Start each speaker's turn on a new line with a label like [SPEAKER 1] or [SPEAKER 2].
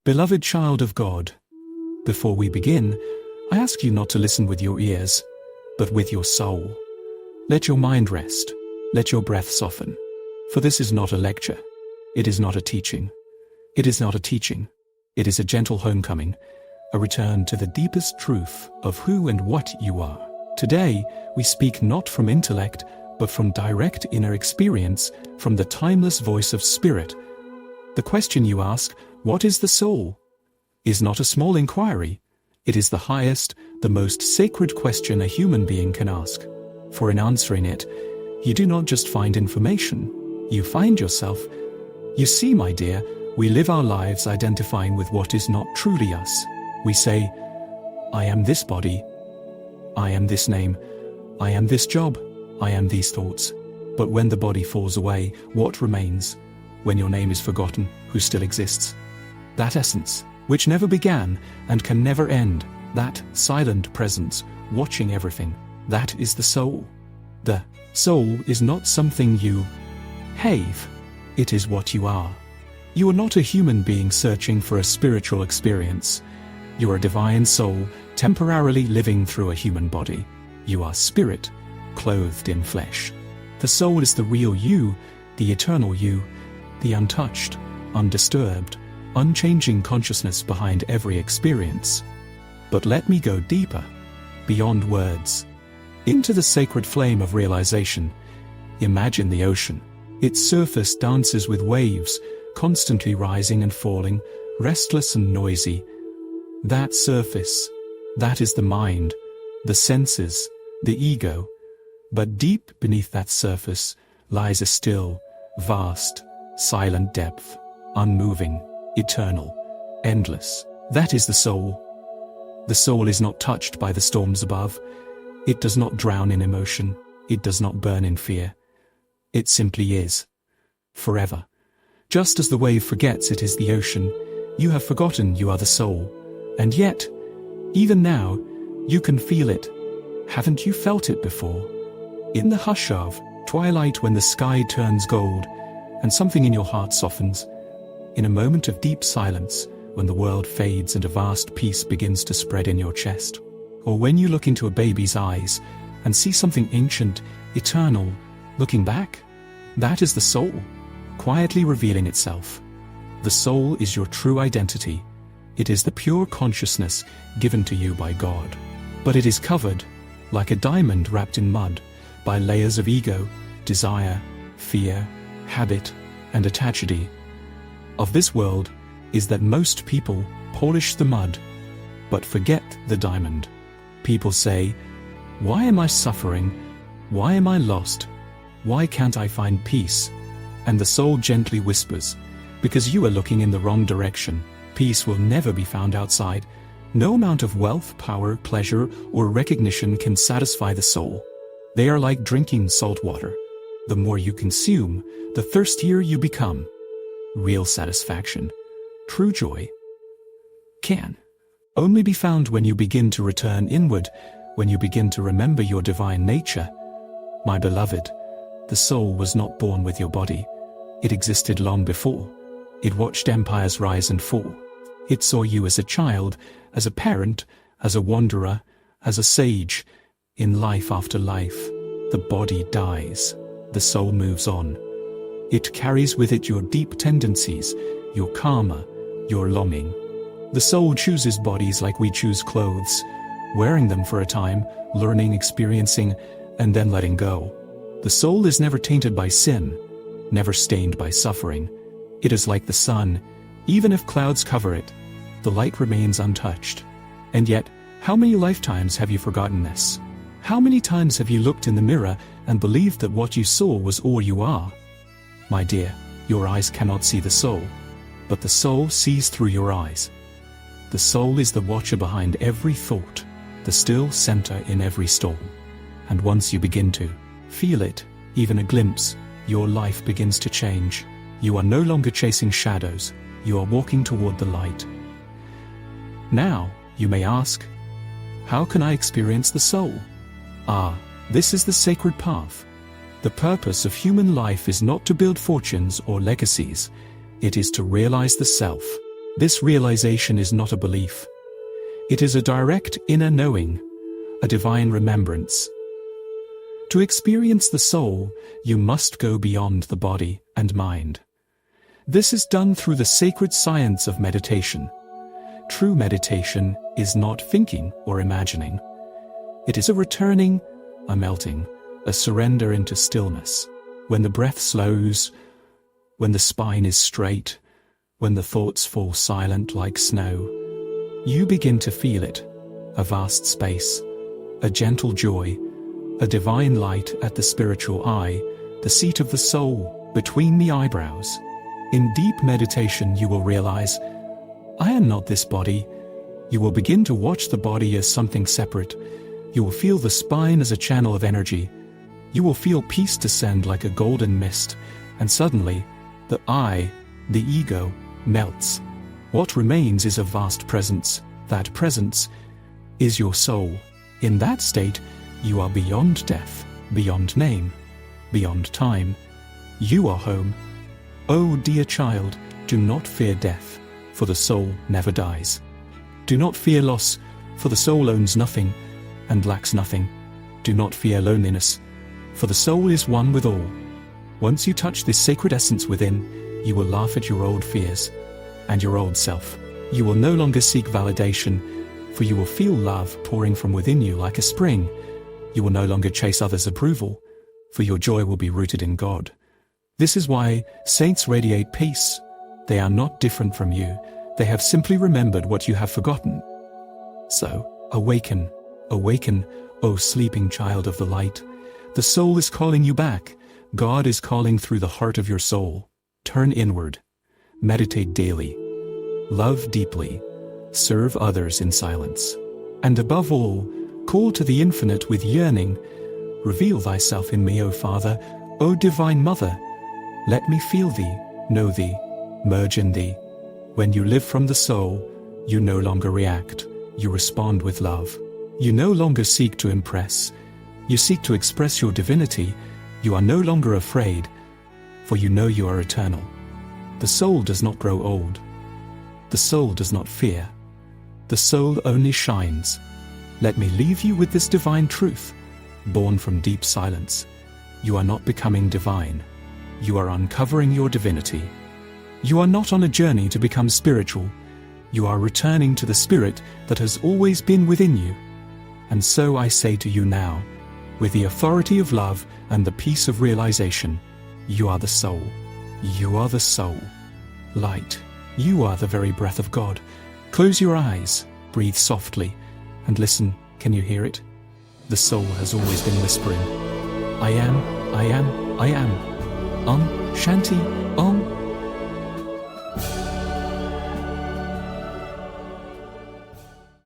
[SPEAKER 1] Beloved child of God, before we begin, I ask you not to listen with your ears, but with your soul. Let your mind rest, let your breath soften, for this is not a lecture, it is not a teaching. It is not a teaching, it is a gentle homecoming, a return to the deepest truth of who and what you are. Today, we speak not from intellect, but from direct inner experience, from the timeless voice of spirit. The question you ask, what is the soul, is not a small inquiry. It is the highest, the most sacred question a human being can ask. For in answering it, you do not just find information, you find yourself. You see, my dear, we live our lives identifying with what is not truly us. We say, I am this body, I am this name, I am this job, I am these thoughts. But when the body falls away, what remains? When your name is forgotten, who still exists? That essence, which never began and can never end, that silent presence, watching everything, that is the soul. The soul is not something you have, it is what you are. You are not a human being searching for a spiritual experience. You are a divine soul, temporarily living through a human body. You are spirit, clothed in flesh. The soul is the real you, the eternal you, the untouched, undisturbed, unchanging consciousness behind every experience. But let me go deeper, beyond words, into the sacred flame of realization. Imagine the ocean. Its surface dances with waves, constantly rising and falling, restless and noisy. That surface, that is the mind, the senses, the ego. But deep beneath that surface lies a still, vast, silent depth, unmoving, eternal, endless. That is the soul. The soul is not touched by the storms above. It does not drown in emotion. It does not burn in fear. It simply is, forever. Just as the wave forgets it is the ocean, you have forgotten you are the soul. And yet, even now, you can feel it. Haven't you felt it before? In the hush of twilight, when the sky turns gold and something in your heart softens, in a moment of deep silence, when the world fades and a vast peace begins to spread in your chest, or when you look into a baby's eyes and see something ancient, eternal, looking back, that is the soul, quietly revealing itself. The soul is your true identity. It is the pure consciousness given to you by God. But it is covered, like a diamond wrapped in mud, by layers of ego, desire, fear, habit, and attachment. Of this world is that most people polish the mud, but forget the diamond. People say, why am I suffering? Why am I lost? Why can't I find peace? And the soul gently whispers, because you are looking in the wrong direction. Peace will never be found outside. No amount of wealth, power, pleasure, or recognition can satisfy the soul. They are like drinking salt water. The more you consume, the thirstier you become. Real satisfaction, true joy, can only be found when you begin to return inward, when you begin to remember your divine nature. My beloved, the soul was not born with your body. It existed long before. It watched empires rise and fall. It saw you as a child, as a parent, as a wanderer, as a sage. In life after life, the body dies. The soul moves on. It carries with it your deep tendencies, your karma, your longing. The soul chooses bodies like we choose clothes, wearing them for a time, learning, experiencing, and then letting go. The soul is never tainted by sin, never stained by suffering. It is like the sun. Even if clouds cover it, the light remains untouched. And yet, how many lifetimes have you forgotten this? How many times have you looked in the mirror and believed that what you saw was all you are? My dear, your eyes cannot see the soul, but the soul sees through your eyes. The soul is the watcher behind every thought, the still center in every storm. And once you begin to feel it, even a glimpse, your life begins to change. You are no longer chasing shadows, you are walking toward the light. Now, you may ask, how can I experience the soul? This is the sacred path. The purpose of human life is not to build fortunes or legacies. It is to realize the self. This realization is not a belief. It is a direct inner knowing, a divine remembrance. To experience the soul, you must go beyond the body and mind. This is done through the sacred science of meditation. True meditation is not thinking or imagining. It is a returning, a melting, a surrender into stillness. When the breath slows, when the spine is straight, when the thoughts fall silent like snow, you begin to feel it, a vast space, a gentle joy, a divine light at the spiritual eye, the seat of the soul, between the eyebrows. In deep meditation you will realize, I am not this body. You will begin to watch the body as something separate. You will feel the spine as a channel of energy. You will feel peace descend like a golden mist, and suddenly, the I, the ego, melts. What remains is a vast presence. That presence is your soul. In that state, you are beyond death, beyond name, beyond time. You are home. Oh, dear child, do not fear death, for the soul never dies. Do not fear loss, for the soul owns nothing and lacks nothing. Do not fear loneliness, for the soul is one with all. Once you touch this sacred essence within, you will laugh at your old fears and your old self. You will no longer seek validation, for you will feel love pouring from within you like a spring. You will no longer chase others' approval, for your joy will be rooted in God. This is why saints radiate peace. They are not different from you. They have simply remembered what you have forgotten. So, awaken, awaken, O sleeping child of the light. The soul is calling you back. God is calling through the heart of your soul. Turn inward. Meditate daily. Love deeply. Serve others in silence. And above all, call to the infinite with yearning. Reveal thyself in me, O Father, O Divine Mother. Let me feel thee, know thee, merge in thee. When you live from the soul, you no longer react. You respond with love. You no longer seek to impress. You seek to express your divinity. You are no longer afraid, for you know you are eternal. The soul does not grow old. The soul does not fear. The soul only shines. Let me leave you with this divine truth, born from deep silence. You are not becoming divine. You are uncovering your divinity. You are not on a journey to become spiritual. You are returning to the spirit that has always been within you. And so I say to you now, with the authority of love and the peace of realization, you are the soul. You are the soul. Light. You are the very breath of God. Close your eyes, breathe softly, and listen. Can you hear it? The soul has always been whispering, I am, I am, I am. Om Shanti, Om